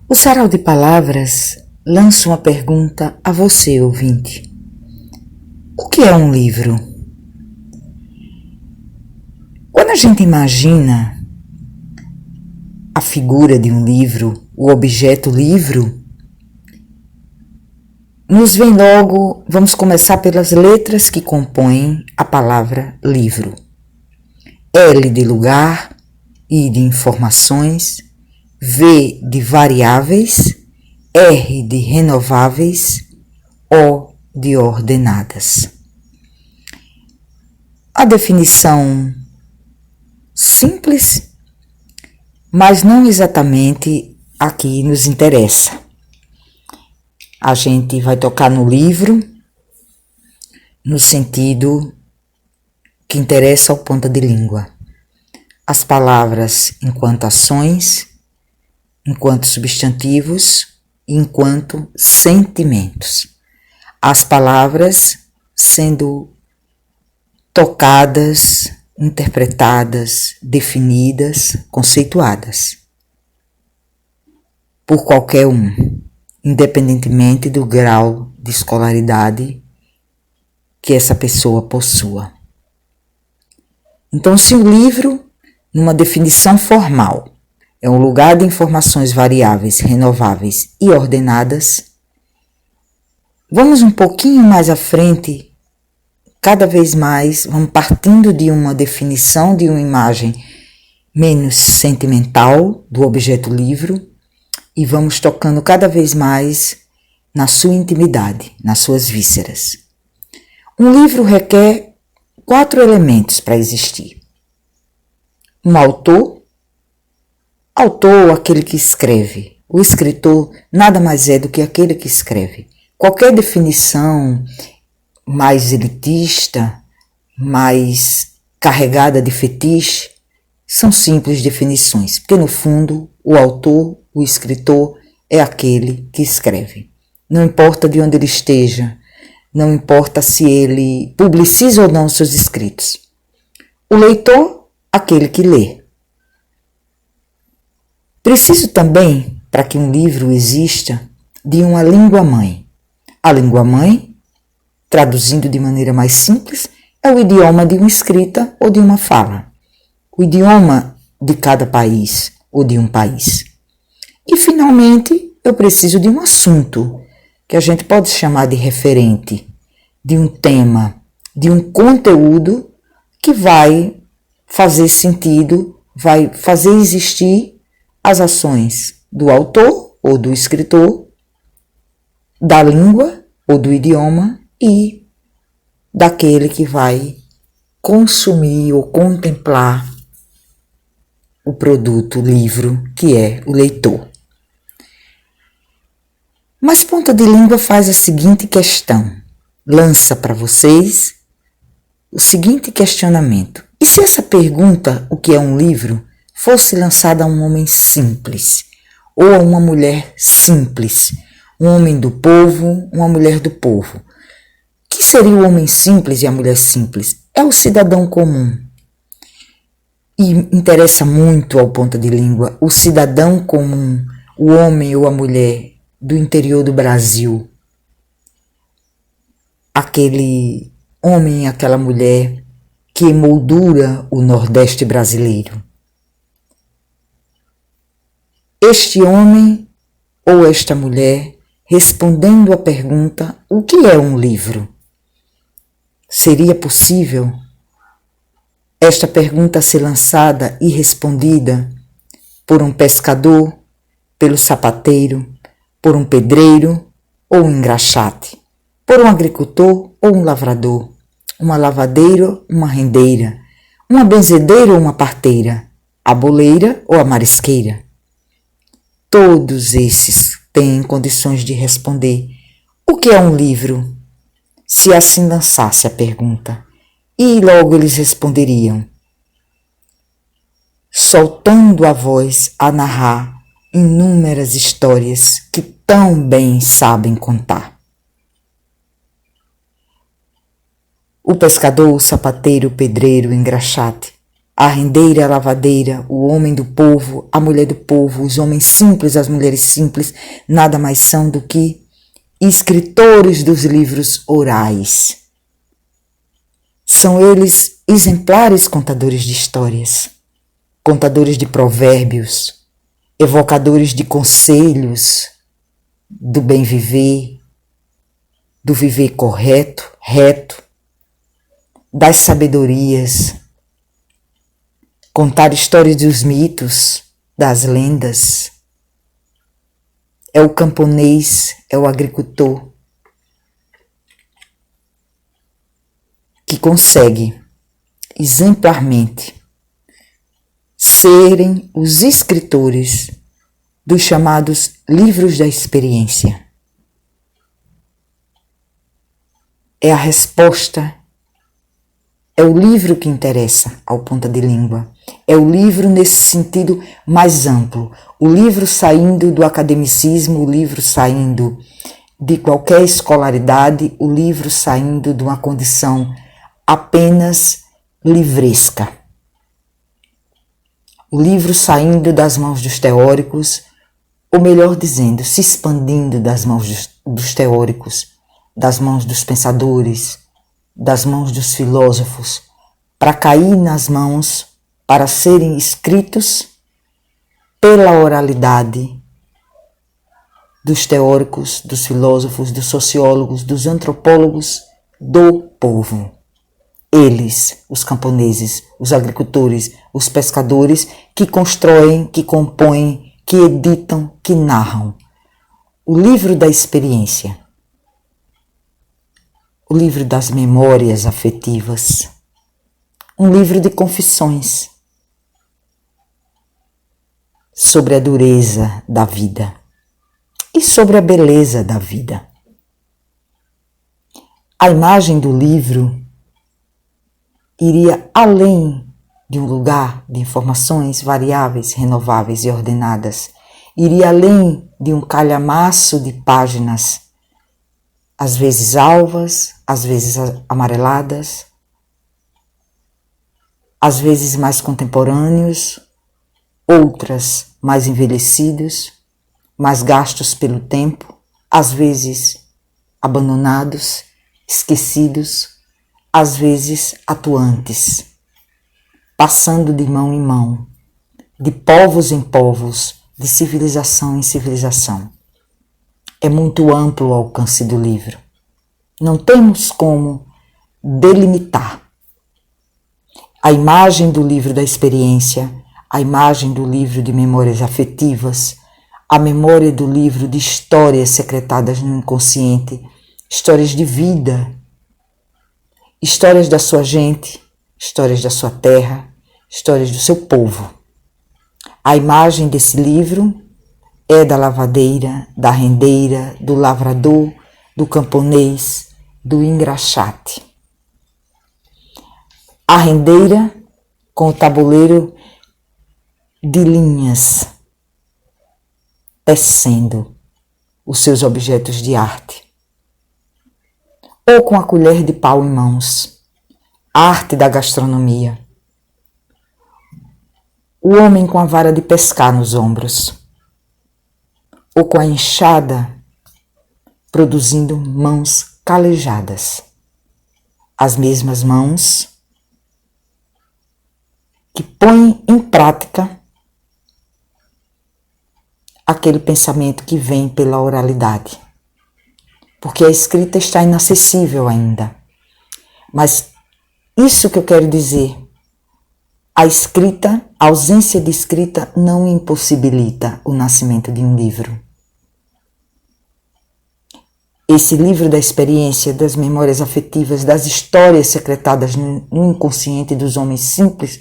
O Sarau de Palavras lança uma pergunta a você, ouvinte. O que é um livro? Quando a gente imagina a figura de um livro, o objeto livro, nos vem logo, vamos começar pelas letras que compõem a palavra livro. L de lugar, I de informações, V de variáveis, R de renováveis, O de ordenadas. A definição simples, mas não exatamente a que nos interessa. A gente vai tocar no livro no sentido que interessa ao ponta de língua. As palavras enquanto ações, enquanto substantivos, enquanto sentimentos. As palavras sendo tocadas, interpretadas, definidas, conceituadas por qualquer um, independentemente do grau de escolaridade que essa pessoa possua. Então, se o livro, numa definição formal, é um lugar de informações variáveis, renováveis e ordenadas, vamos um pouquinho mais à frente, cada vez mais, vamos partindo de uma definição de uma imagem menos sentimental do objeto livro e vamos tocando cada vez mais na sua intimidade, nas suas vísceras. Um livro requer 4 elementos para existir. Um autor, aquele que escreve. O escritor nada mais é do que aquele que escreve. Qualquer definição mais elitista, mais carregada de fetiche, são simples definições, porque no fundo o autor, o escritor, é aquele que escreve. Não importa de onde ele esteja, não importa se ele publiciza ou não seus escritos. O leitor, aquele que lê. Preciso também, para que um livro exista, de uma língua-mãe. A língua-mãe, traduzindo de maneira mais simples, é o idioma de uma escrita ou de uma fala. O idioma de cada país ou de um país. E, finalmente, eu preciso de um assunto, que a gente pode chamar de referente, de um tema, de um conteúdo que vai fazer sentido, vai fazer existir as ações do autor ou do escritor, da língua ou do idioma e daquele que vai consumir ou contemplar o produto, o livro, que é o leitor. Mas Ponta de Língua faz a seguinte questão, lança para vocês o seguinte questionamento. E se essa pergunta, o que é um livro, fosse lançada a um homem simples, ou a uma mulher simples, um homem do povo, uma mulher do povo? Que seria o homem simples e a mulher simples? É o cidadão comum. E interessa muito ao Ponta de Língua o cidadão comum, o homem ou a mulher do interior do Brasil. Aquele homem e aquela mulher que emoldura o Nordeste brasileiro. Este homem ou esta mulher respondendo à pergunta: o que é um livro? Seria possível esta pergunta ser lançada e respondida por um pescador, pelo sapateiro, por um pedreiro ou um engraxate, por um agricultor ou um lavrador, uma lavadeira, uma rendeira, uma benzedeira ou uma parteira, a boleira ou a marisqueira? Todos esses têm condições de responder: o que é um livro? Se assim lançasse a pergunta, e logo eles responderiam, soltando a voz a narrar inúmeras histórias que tão bem sabem contar. O pescador, o sapateiro, o pedreiro, o engraxate A rendeira, a lavadeira, o homem do povo, a mulher do povo, os homens simples, as mulheres simples, nada mais são do que escritores dos livros orais. São eles exemplares contadores de histórias, contadores de provérbios, evocadores de conselhos, do bem viver, do viver correto, reto, das sabedorias, contar histórias dos mitos, das lendas. É o camponês, é o agricultor que consegue exemplarmente serem os escritores dos chamados livros da experiência. É a resposta, é o livro que interessa ao ponta de língua. É o livro nesse sentido mais amplo. O livro saindo do academicismo, o livro saindo de qualquer escolaridade, o livro saindo de uma condição apenas livresca. O livro saindo das mãos dos teóricos, ou melhor dizendo, se expandindo das mãos dos teóricos, das mãos dos pensadores, das mãos dos filósofos, para cair nas mãos, para serem escritos pela oralidade dos teóricos, dos filósofos, dos sociólogos, dos antropólogos do povo. Eles, os camponeses, os agricultores, os pescadores, que constroem, que compõem, que editam, que narram. O livro da experiência, o livro das memórias afetivas, um livro de confissões sobre a dureza da vida e sobre a beleza da vida. A imagem do livro iria além de um lugar de informações variáveis, renováveis e ordenadas. Iria além de um calhamaço de páginas, às vezes alvas, às vezes amareladas, às vezes mais contemporâneos, outras mais envelhecidos, mais gastos pelo tempo, às vezes abandonados, esquecidos, às vezes atuantes, passando de mão em mão, de povos em povos, de civilização em civilização. É muito amplo o alcance do livro. Não temos como delimitar. A imagem do livro da experiência, a imagem do livro de memórias afetivas, a memória do livro de histórias secretadas no inconsciente, histórias de vida, histórias da sua gente, histórias da sua terra, histórias do seu povo. A imagem desse livro é da lavadeira, da rendeira, do lavrador, do camponês, do engraxate. A rendeira com o tabuleiro de linhas, tecendo os seus objetos de arte. Ou com a colher de pau em mãos, arte da gastronomia. O homem com a vara de pescar nos ombros, ou com a enxada produzindo mãos calejadas. As mesmas mãos que põem em prática aquele pensamento que vem pela oralidade. Porque a escrita está inacessível ainda. Mas isso que eu quero dizer, a escrita, a ausência de escrita não impossibilita o nascimento de um livro. Esse livro da experiência, das memórias afetivas, das histórias secretadas no inconsciente dos homens simples,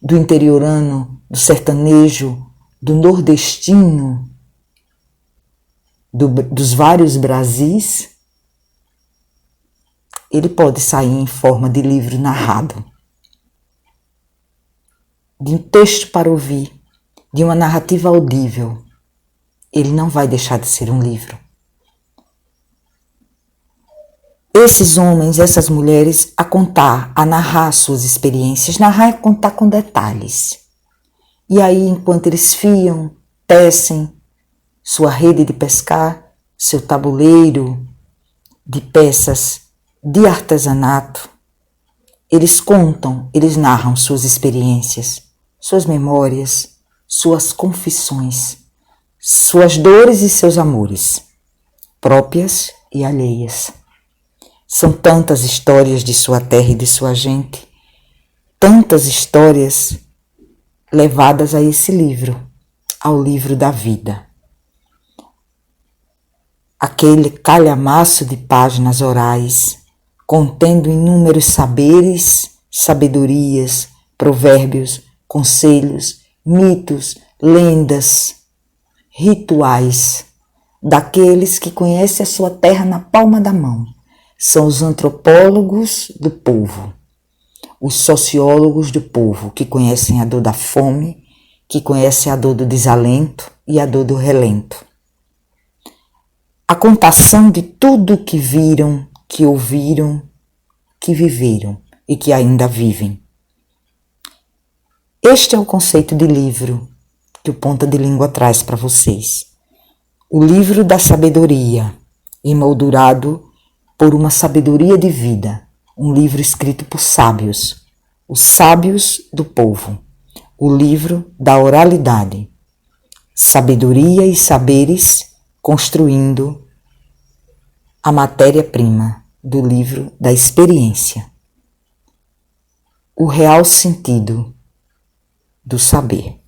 do interiorano, do sertanejo, do nordestino, dos vários Brasis, ele pode sair em forma de livro narrado, de um texto para ouvir, de uma narrativa audível. Ele não vai deixar de ser um livro. esses homens, essas mulheres, a contar, a narrar suas experiências, narrar e contar com detalhes. E aí, enquanto eles fiam, tecem sua rede de pescar, seu tabuleiro de peças de artesanato, eles contam, eles narram suas experiências, suas memórias, suas confissões, suas dores e seus amores, próprias e alheias. São tantas histórias de sua terra e de sua gente, tantas histórias levadas a esse livro, ao livro da vida. Aquele calhamaço de páginas orais, contendo inúmeros saberes, sabedorias, provérbios, conselhos, mitos, lendas, rituais, daqueles que conhecem a sua terra na palma da mão. São os antropólogos do povo, os sociólogos do povo, que conhecem a dor da fome, que conhecem a dor do desalento e a dor do relento. A contação de tudo que viram, que ouviram, que viveram e que ainda vivem. Este é o conceito de livro que o Ponta de Língua traz para vocês. O livro da sabedoria, emoldurado por uma sabedoria de vida, um livro escrito por sábios, os sábios do povo, o livro da oralidade, sabedoria e saberes construindo a matéria-prima do livro da experiência, o real sentido do saber.